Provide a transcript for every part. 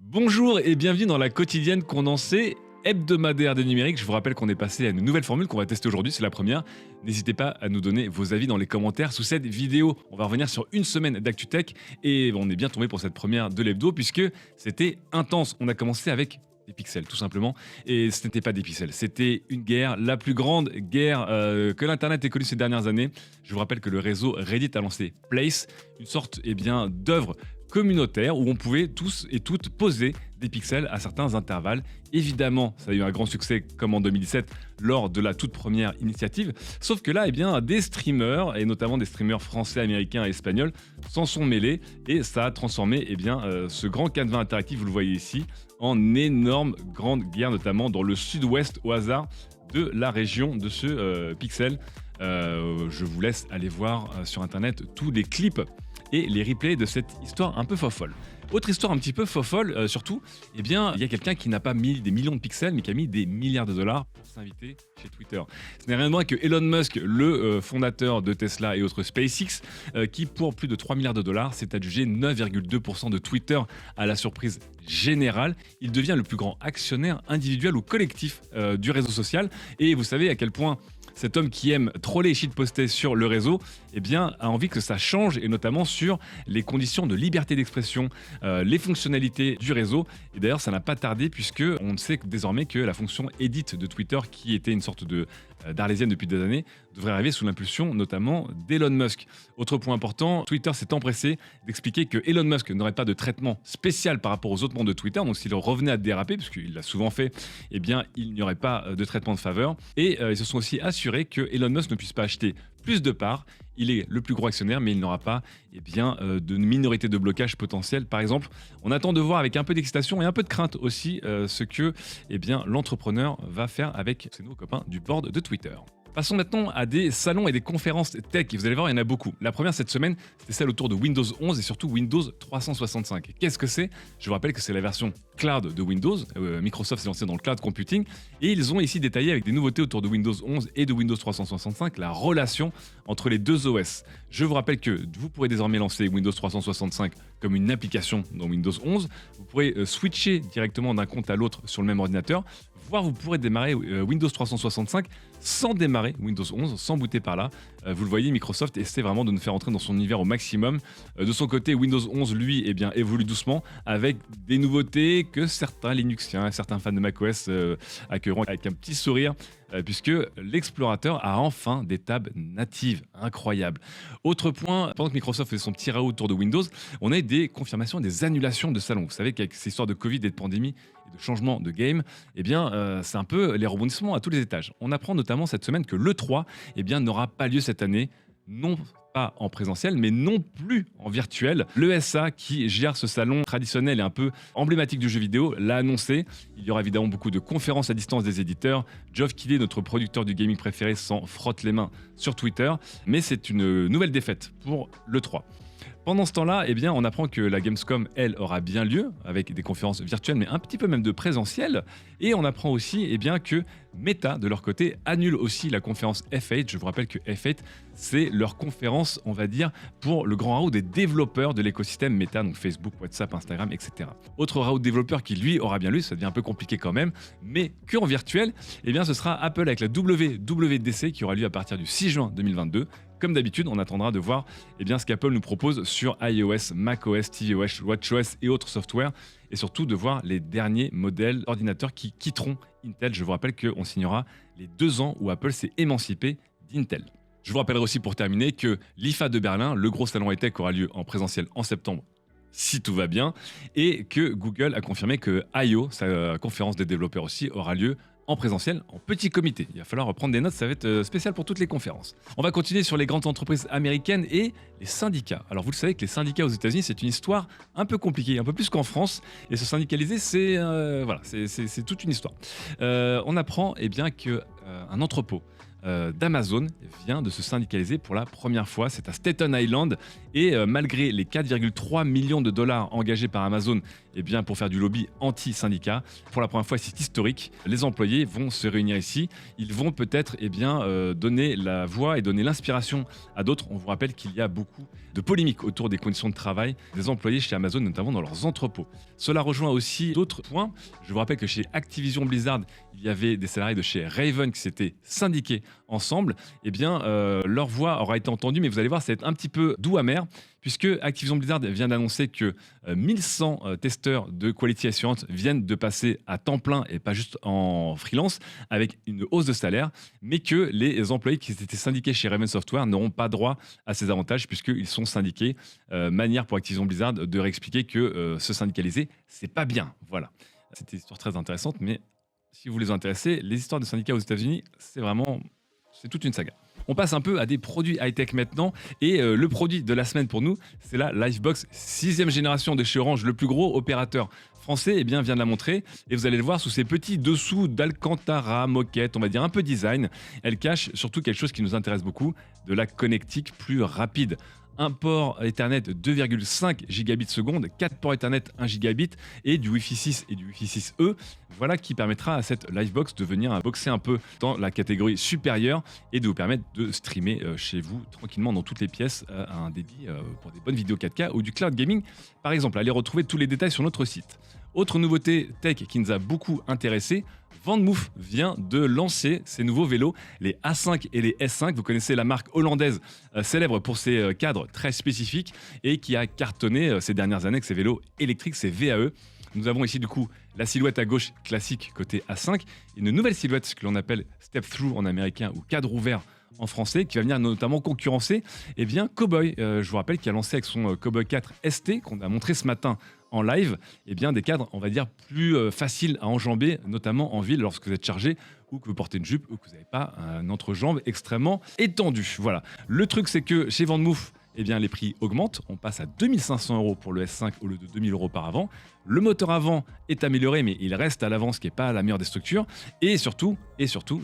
Bonjour et bienvenue dans la quotidienne condensée hebdomadaire des numériques. Je vous rappelle qu'on est passé à une nouvelle formule qu'on va tester aujourd'hui, c'est la première. N'hésitez pas à nous donner vos avis dans les commentaires sous cette vidéo. On va revenir sur une semaine d'ActuTech et on est bien tombé pour cette première de l'hebdo puisque c'était intense. On a commencé avec des pixels tout simplement, et ce n'était pas des pixels, c'était une guerre, la plus grande guerre que l'internet ait connue ces dernières années. Je vous rappelle que le réseau Reddit a lancé Place, une sorte d'œuvre communautaire où on pouvait tous et toutes poser des pixels à certains intervalles. Évidemment, ça a eu un grand succès comme en 2017 lors de la toute première initiative, sauf que là, des streamers, et notamment des streamers français, américains et espagnols, s'en sont mêlés et ça a transformé ce grand canevas interactif, vous le voyez ici, en énorme grande guerre, notamment dans le sud-ouest au hasard de la région de ce pixel. Je vous laisse aller voir sur internet tous les clips et les replays de cette histoire un peu fofolle. Autre histoire un petit peu fofolle, surtout, il y a quelqu'un qui n'a pas mis des millions de pixels, mais qui a mis des milliards de dollars pour s'inviter chez Twitter. Ce n'est rien de moins que Elon Musk, le fondateur de Tesla et autres SpaceX, qui pour plus de 3 milliards de dollars s'est adjugé 9,2% de Twitter à la surprise générale. Il devient le plus grand actionnaire individuel ou collectif du réseau social. Et vous savez à quel point cet homme qui aime troller et shitposter sur le réseau, a envie que ça change, et notamment sur les conditions de liberté d'expression, les fonctionnalités du réseau. Et d'ailleurs, ça n'a pas tardé puisque on sait désormais que la fonction edit de Twitter, qui était une sorte d'arlésienne depuis des années, devrait arriver sous l'impulsion notamment d'Elon Musk. Autre point important, Twitter s'est empressé d'expliquer que Elon Musk n'aurait pas de traitement spécial par rapport aux autres membres de Twitter, donc s'il revenait à déraper, puisqu'il l'a souvent fait, il n'y aurait pas de traitement de faveur. Et ils se sont aussi assurés que Elon Musk ne puisse pas acheter plus de parts. Il est le plus gros actionnaire, mais il n'aura pas de minorité de blocage potentielle. Par exemple, on attend de voir avec un peu d'excitation et un peu de crainte aussi ce que l'entrepreneur va faire avec ses nouveaux copains du board de Twitter. Passons maintenant à des salons et des conférences tech. Et vous allez voir, il y en a beaucoup. La première cette semaine, c'était celle autour de Windows 11 et surtout Windows 365. Qu'est-ce que c'est ? Je vous rappelle que c'est la version cloud de Windows. Microsoft s'est lancé dans le cloud computing et ils ont ici détaillé avec des nouveautés autour de Windows 11 et de Windows 365 la relation entre les deux OS. Je vous rappelle que vous pourrez désormais lancer Windows 365 comme une application dans Windows 11. Vous pourrez switcher directement d'un compte à l'autre sur le même ordinateur. Voire vous pourrez démarrer Windows 365 sans démarrer Windows 11, sans booter par là. Vous le voyez, Microsoft essaie vraiment de nous faire entrer dans son univers au maximum. De son côté, Windows 11, lui, évolue doucement avec des nouveautés que certains Linuxiens, certains fans de macOS accueilleront avec un petit sourire, puisque l'explorateur a enfin des tabs natives. Incroyable. Autre point, pendant que Microsoft fait son petit raout autour de Windows, on a des confirmations, des annulations de salons. Vous savez qu'avec ces histoires de Covid et de pandémie et de changement de game, c'est un peu les rebondissements à tous les étages. On apprend notamment cette semaine que l'E3 n'aura pas lieu cette année, non pas en présentiel, mais non plus en virtuel. L'ESA, qui gère ce salon traditionnel et un peu emblématique du jeu vidéo, l'a annoncé. Il y aura évidemment beaucoup de conférences à distance des éditeurs. Geoff Keighley, notre producteur du gaming préféré, s'en frotte les mains sur Twitter, mais c'est une nouvelle défaite pour l'E3. Pendant ce temps-là, on apprend que la Gamescom, elle, aura bien lieu, avec des conférences virtuelles, mais un petit peu même de présentiel. Et on apprend aussi que Meta, de leur côté, annule aussi la conférence F8. Je vous rappelle que F8, c'est leur conférence, pour le grand raout des développeurs de l'écosystème Meta, donc Facebook, WhatsApp, Instagram, etc. Autre raout développeur qui, lui, aura bien lieu, ça devient un peu compliqué quand même, mais que en virtuel, ce sera Apple avec la WWDC qui aura lieu à partir du 6 juin 2022. Comme d'habitude, on attendra de voir ce qu'Apple nous propose sur iOS, macOS, tvOS, watchOS et autres softwares, et surtout de voir les derniers modèles d'ordinateurs qui quitteront Intel. Je vous rappelle qu'on signera les 2 ans où Apple s'est émancipé d'Intel. Je vous rappellerai aussi pour terminer que l'IFA de Berlin, le gros salon high-tech, aura lieu en présentiel en septembre, si tout va bien, et que Google a confirmé que I.O., sa conférence des développeurs aussi, aura lieu en présentiel, en petit comité. Il va falloir reprendre des notes, ça va être spécial pour toutes les conférences. On va continuer sur les grandes entreprises américaines et les syndicats. Alors vous le savez que les syndicats aux États-Unis, c'est une histoire un peu compliquée, un peu plus qu'en France. Et se syndicaliser, c'est toute une histoire. On apprend qu'un entrepôt d'Amazon vient de se syndicaliser pour la première fois. C'est à Staten Island et malgré les 4,3 millions de dollars engagés par Amazon eh bien, pour faire du lobby anti-syndicat. Pour la première fois, c'est historique. Les employés vont se réunir ici. Ils vont peut-être eh bien, donner la voix et donner l'inspiration à d'autres. On vous rappelle qu'il y a beaucoup de polémiques autour des conditions de travail des employés chez Amazon, notamment dans leurs entrepôts. Cela rejoint aussi d'autres points. Je vous rappelle que chez Activision Blizzard, il y avait des salariés de chez Raven qui s'étaient syndiqués ensemble. Eh bien, leur voix aura été entendue, mais vous allez voir, ça va être un petit peu doux amer, puisque Activision Blizzard vient d'annoncer que 1100 testeurs de Quality Assurance viennent de passer à temps plein et pas juste en freelance, avec une hausse de salaire, mais que les employés qui s'étaient syndiqués chez Raven Software n'auront pas droit à ces avantages puisqu'ils sont syndiqués. Manière pour Activision Blizzard de réexpliquer que se syndicaliser, c'est pas bien. Voilà. C'était une histoire très intéressante, mais si vous les intéressez, les histoires de syndicats aux États-Unis, c'est toute une saga. On passe un peu à des produits high-tech maintenant. Et le produit de la semaine pour nous, c'est la Livebox 6e génération de chez Orange, le plus gros opérateur français, eh bien, vient de la montrer. Et vous allez le voir sous ces petits dessous d'Alcantara, moquette, on va dire un peu design. Elle cache surtout quelque chose qui nous intéresse beaucoup, de la connectique plus rapide. Un port Ethernet 2,5 gigabits seconde, 4 ports Ethernet 1 gigabit et du Wi-Fi 6 et du Wi-Fi 6E. Voilà qui permettra à cette Livebox de venir boxer un peu dans la catégorie supérieure et de vous permettre de streamer chez vous tranquillement dans toutes les pièces à un débit pour des bonnes vidéos 4K ou du cloud gaming par exemple. Allez retrouver tous les détails sur notre site. Autre nouveauté tech qui nous a beaucoup intéressé, VanMoof vient de lancer ses nouveaux vélos, les A5 et les S5. Vous connaissez la marque hollandaise célèbre pour ses cadres très spécifiques et qui a cartonné ces dernières années avec ses vélos électriques, ses VAE. Nous avons ici du coup la silhouette à gauche classique côté A5 et une nouvelle silhouette, ce que l'on appelle step through en américain ou cadre ouvert en français, qui va venir notamment concurrencer eh bien, Cowboy. Je vous rappelle qu'il a lancé avec son Cowboy 4 ST qu'on a montré ce matin en live, eh bien, des cadres, on va dire, plus faciles à enjamber, notamment en ville lorsque vous êtes chargé ou que vous portez une jupe ou que vous n'avez pas un entrejambe extrêmement étendu. Voilà. Le truc, c'est que chez VanMoof, eh bien, les prix augmentent. On passe à 2500 € pour le S5 au lieu de 2000 € par avant. Le moteur avant est amélioré, mais il reste à l'avant, ce qui n'est pas la meilleure des structures. Et surtout,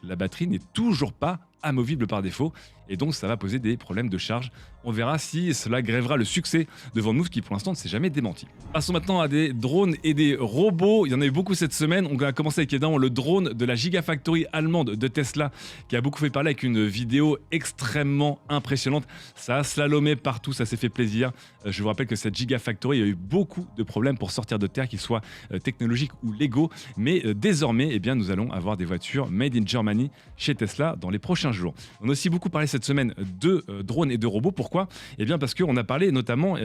la batterie n'est toujours pas amovible par défaut. Et donc, ça va poser des problèmes de charge. On verra si cela grèvera le succès de VanMoof, qui pour l'instant ne s'est jamais démenti. Passons maintenant à des drones et des robots. Il y en a eu beaucoup cette semaine. On va commencer avec évidemment le drone de la Gigafactory allemande de Tesla, qui a beaucoup fait parler avec une vidéo extrêmement impressionnante. Ça a slalomé partout, ça s'est fait plaisir. Je vous rappelle que cette Gigafactory a eu beaucoup de problèmes pour sortir de terre, qu'ils soient technologiques ou légaux. Mais désormais, eh bien, nous allons avoir des voitures made in Germany chez Tesla dans les prochains jours. On a aussi beaucoup parlé cette semaine de drones et de robots. Pourquoi ? Eh bien parce qu'on a parlé notamment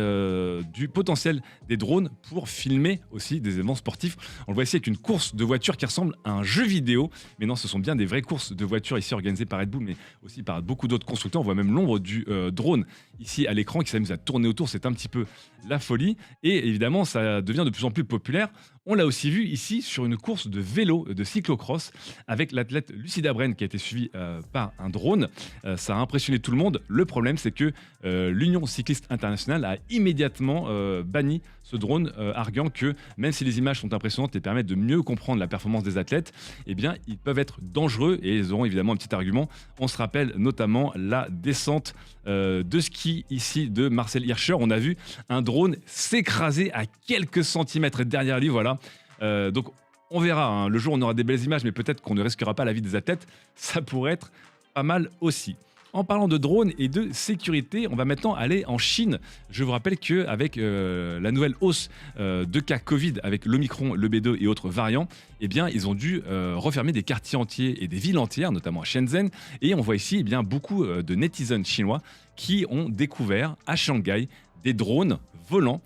du potentiel des drones pour filmer aussi des événements sportifs. On le voit ici avec une course de voitures qui ressemble à un jeu vidéo. Mais non, ce sont bien des vraies courses de voitures ici organisées par Red Bull, mais aussi par beaucoup d'autres constructeurs. On voit même l'ombre du drone ici à l'écran qui s'amuse à tourner autour. C'est un petit peu la folie. Et évidemment, ça devient de plus en plus populaire. On l'a aussi vu ici sur une course de vélo, de cyclocross, avec l'athlète Lucida Bren qui a été suivie par un drone. Ça a impressionné tout le monde. Le problème, c'est que l'Union cycliste internationale a immédiatement banni ce drone, arguant que même si les images sont impressionnantes et permettent de mieux comprendre la performance des athlètes, eh bien, ils peuvent être dangereux et ils auront évidemment un petit argument. On se rappelle notamment la descente de ski ici de Marcel Hirscher. On a vu un drone s'écraser à quelques centimètres derrière lui, voilà. Donc on verra, hein. Le jour où on aura des belles images, mais peut-être qu'on ne risquera pas la vie des athlètes, ça pourrait être pas mal aussi. En parlant de drones et de sécurité, on va maintenant aller en Chine. Je vous rappelle qu'avec la nouvelle hausse de cas Covid avec l'Omicron, le B2 et autres variants, eh bien, ils ont dû refermer des quartiers entiers et des villes entières, notamment à Shenzhen. Et on voit ici eh bien, beaucoup de netizens chinois qui ont découvert à Shanghai des drones volants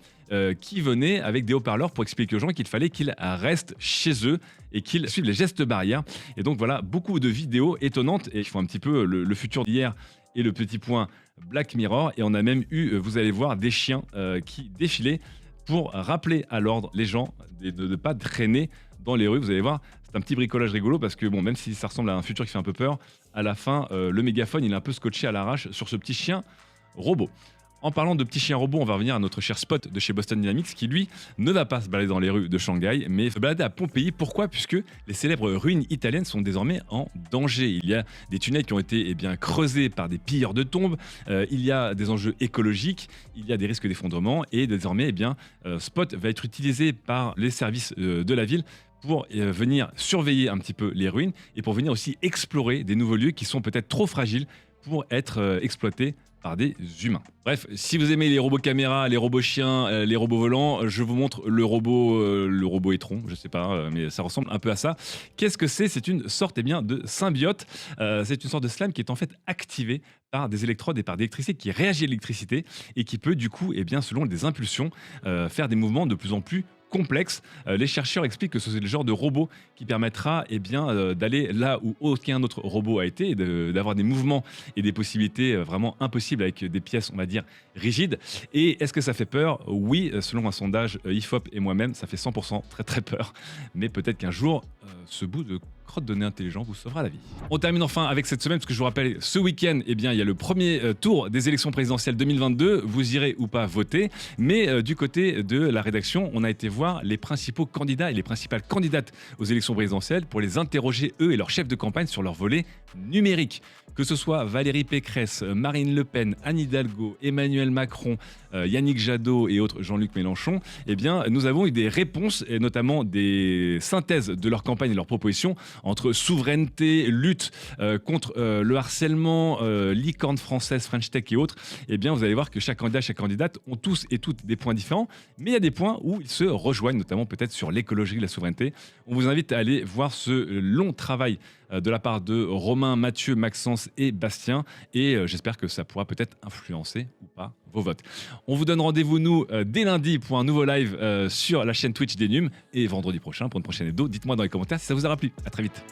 qui venaient avec des haut-parleurs pour expliquer aux gens qu'il fallait qu'ils restent chez eux et qu'ils suivent les gestes barrières. Et donc voilà, beaucoup de vidéos étonnantes et qui font un petit peu le futur d'hier et le petit point Black Mirror. Et on a même eu, vous allez voir, des chiens qui défilaient pour rappeler à l'ordre les gens de ne pas traîner dans les rues. Vous allez voir, c'est un petit bricolage rigolo parce que bon, même si ça ressemble à un futur qui fait un peu peur, à la fin, le mégaphone il est un peu scotché à l'arrache sur ce petit chien robot. En parlant de petits chiens robots, on va revenir à notre cher Spot de chez Boston Dynamics qui, lui, ne va pas se balader dans les rues de Shanghai, mais se balader à Pompéi. Pourquoi ? Puisque les célèbres ruines italiennes sont désormais en danger. Il y a des tunnels qui ont été creusés par des pilleurs de tombes, il y a des enjeux écologiques, il y a des risques d'effondrement, et désormais, Spot va être utilisé par les services de la ville pour venir surveiller un petit peu les ruines et pour venir aussi explorer des nouveaux lieux qui sont peut-être trop fragiles pour être exploités par des humains. Bref, si vous aimez les robots caméras, les robots chiens, les robots volants, je vous montre le robot étron, je sais pas, mais ça ressemble un peu à ça. Qu'est-ce que c'est ? C'est une sorte de symbiote. C'est une sorte de slime qui est en fait activé par des électrodes et par des électricités, qui réagit à l'électricité et qui peut du coup, selon des impulsions, faire des mouvements de plus en plus complexe. Les chercheurs expliquent que c'est le genre de robot qui permettra d'aller là où aucun autre robot a été, et d'avoir des mouvements et des possibilités vraiment impossibles avec des pièces, on va dire, rigides. Et est-ce que ça fait peur ? Oui, selon un sondage IFOP et moi-même, ça fait 100% très très peur. Mais peut-être qu'un jour, ce bout de crotte de nez intelligent vous sauvera la vie. On termine enfin avec cette semaine, parce que je vous rappelle, ce week-end, il y a le premier tour des élections présidentielles 2022. Vous irez ou pas voter, mais du côté de la rédaction, on a été voir les principaux candidats et les principales candidates aux élections présidentielles pour les interroger, eux et leurs chefs de campagne, sur leur volet numérique. Que ce soit Valérie Pécresse, Marine Le Pen, Anne Hidalgo, Emmanuel Macron, Yannick Jadot et autres Jean-Luc Mélenchon, nous avons eu des réponses, et notamment des synthèses de leur campagne et leurs propositions entre souveraineté, lutte contre le harcèlement, licorne française, French Tech et autres. Vous allez voir que chaque candidat, chaque candidate ont tous et toutes des points différents, mais il y a des points où ils se rejoignent, notamment peut-être sur l'écologie, la souveraineté. On vous invite à aller voir ce long travail de la part de Romain, Mathieu, Maxence et Bastien, et j'espère que ça pourra peut-être influencer ou pas vos votes. On vous donne rendez-vous, nous, dès lundi pour un nouveau live sur la chaîne Twitch d'Enum, et vendredi prochain pour une prochaine hebdo. Dites-moi dans les commentaires si ça vous aura plu. À très vite.